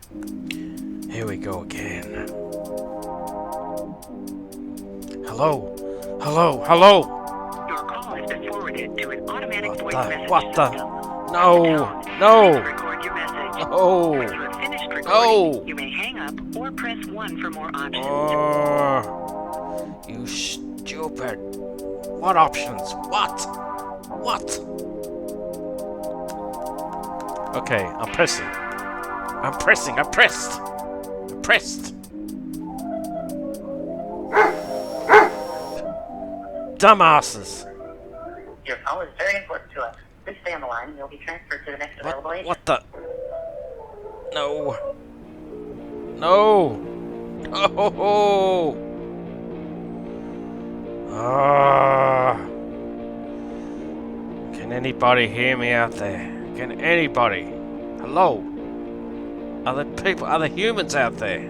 Here we go again. Hello? Hello? Hello? Your call has been forwarded to an automatic voice message What the? system. No! Please No! record your message. No! When you have finished recording, No! you may hang up or press 1 for more options. Oh, you stupid. What options? What? What? Okay, I'm pressing. I'm pressing. I'm pressed. I'm pressed. Dumbasses. Your call is very important to us. Please stay on the line and you'll be transferred to the next available agent. What the? No. No. Oh. Ah. Can anybody hear me out there? Can anybody? Hello? Are there people, are there humans out there?